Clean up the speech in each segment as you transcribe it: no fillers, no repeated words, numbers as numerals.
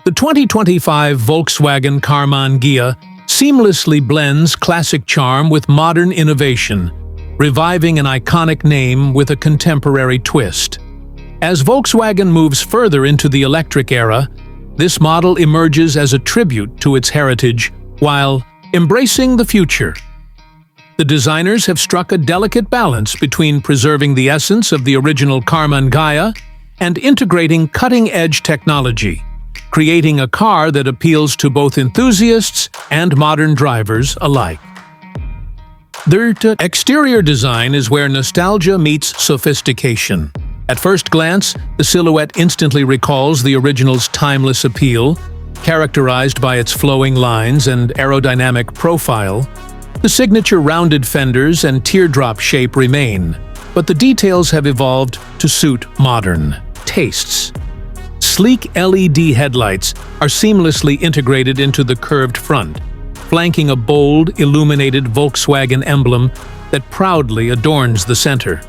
The 2025 Volkswagen Karmann Ghia seamlessly blends classic charm with modern innovation, reviving an iconic name with a contemporary twist. As Volkswagen moves further into the electric era, this model emerges as a tribute to its heritage while embracing the future. The designers have struck a delicate balance between preserving the essence of the original Karmann Ghia and integrating cutting-edge technology, creating a car that appeals to both enthusiasts and modern drivers alike. Their exterior design is where nostalgia meets sophistication. At first glance, the silhouette instantly recalls the original's timeless appeal, characterized by its flowing lines and aerodynamic profile. The signature rounded fenders and teardrop shape remain, but the details have evolved to suit modern tastes. Sleek LED headlights are seamlessly integrated into the curved front, flanking a bold, illuminated Volkswagen emblem that proudly adorns the center.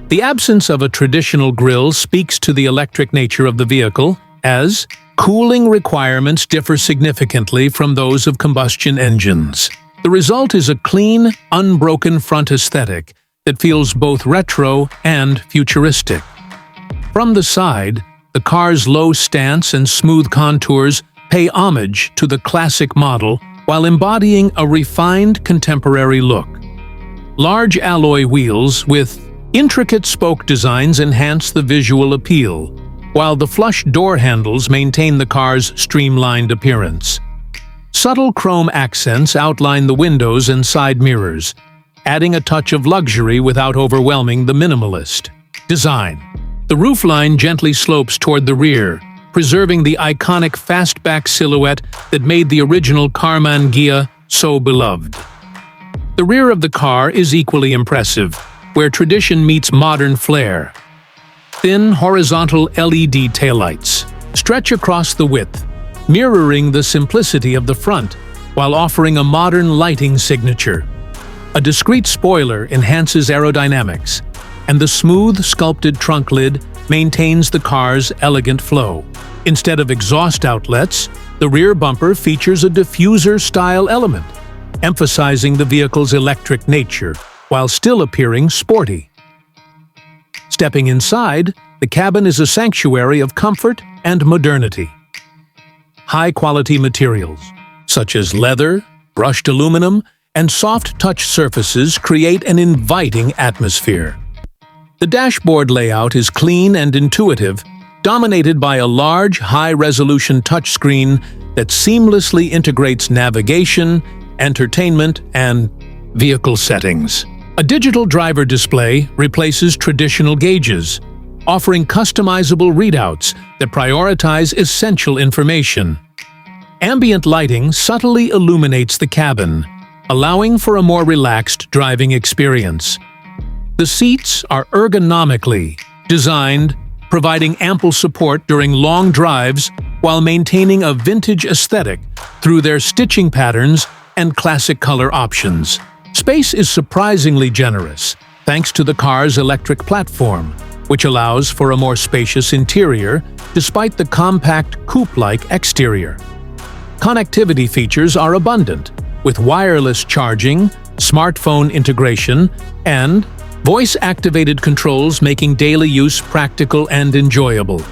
The absence of a traditional grille speaks to the electric nature of the vehicle, as cooling requirements differ significantly from those of combustion engines. The result is a clean, unbroken front aesthetic that feels both retro and futuristic. From the side, the car's low stance and smooth contours pay homage to the classic model while embodying a refined contemporary look. Large alloy wheels with intricate spoke designs enhance the visual appeal, while the flush door handles maintain the car's streamlined appearance. Subtle chrome accents outline the windows and side mirrors, adding a touch of luxury without overwhelming the minimalist design. The roofline gently slopes toward the rear, preserving the iconic fastback silhouette that made the original Karmann Ghia so beloved. The rear of the car is equally impressive, where tradition meets modern flair. Thin, horizontal LED taillights stretch across the width, mirroring the simplicity of the front while offering a modern lighting signature. A discreet spoiler enhances aerodynamics, and the smooth, sculpted trunk lid maintains the car's elegant flow. Instead of exhaust outlets, the rear bumper features a diffuser-style element, emphasizing the vehicle's electric nature while still appearing sporty. Stepping inside, the cabin is a sanctuary of comfort and modernity. High-quality materials, such as leather, brushed aluminum, and soft touch surfaces create an inviting atmosphere. The dashboard layout is clean and intuitive, dominated by a large, high-resolution touchscreen that seamlessly integrates navigation, entertainment, and vehicle settings. A digital driver display replaces traditional gauges, offering customizable readouts that prioritize essential information. Ambient lighting subtly illuminates the cabin, allowing for a more relaxed driving experience. The seats are ergonomically designed, providing ample support during long drives while maintaining a vintage aesthetic through their stitching patterns and classic color options. Space is surprisingly generous, thanks to the car's electric platform, which allows for a more spacious interior despite the compact coupe-like exterior. Connectivity features are abundant, with wireless charging, smartphone integration, and voice-activated controls making daily use practical and enjoyable.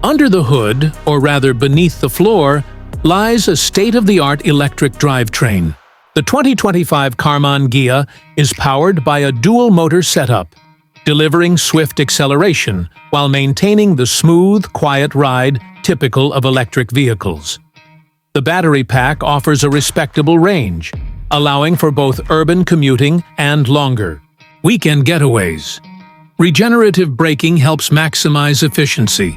Under the hood, or rather beneath the floor, lies a state-of-the-art electric drivetrain. The 2025 Karmann Ghia is powered by a dual-motor setup, delivering swift acceleration while maintaining the smooth, quiet ride typical of electric vehicles. The battery pack offers a respectable range, allowing for both urban commuting and longer weekend getaways. Regenerative braking helps maximize efficiency,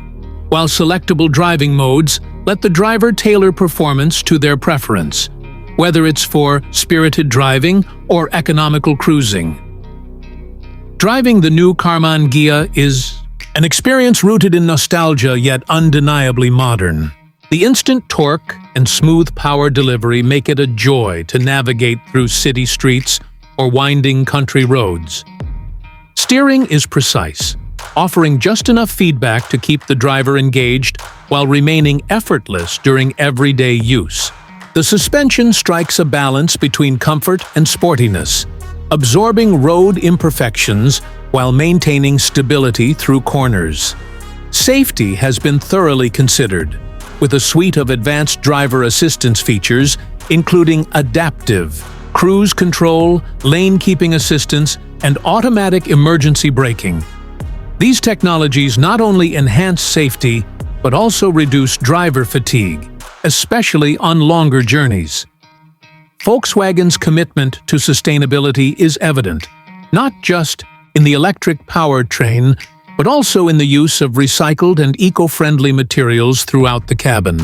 while selectable driving modes let the driver tailor performance to their preference, whether it's for spirited driving or economical cruising. Driving the new Karmann Ghia is an experience rooted in nostalgia yet undeniably modern. The instant torque and smooth power delivery make it a joy to navigate through city streets or winding country roads. Steering is precise, offering just enough feedback to keep the driver engaged while remaining effortless during everyday use. The suspension strikes a balance between comfort and sportiness, absorbing road imperfections while maintaining stability through corners. Safety has been thoroughly considered, with a suite of advanced driver assistance features including adaptive cruise control, lane-keeping assistance, and automatic emergency braking. These technologies not only enhance safety, but also reduce driver fatigue, especially on longer journeys. Volkswagen's commitment to sustainability is evident, not just in the electric powertrain, but also in the use of recycled and eco-friendly materials throughout the cabin.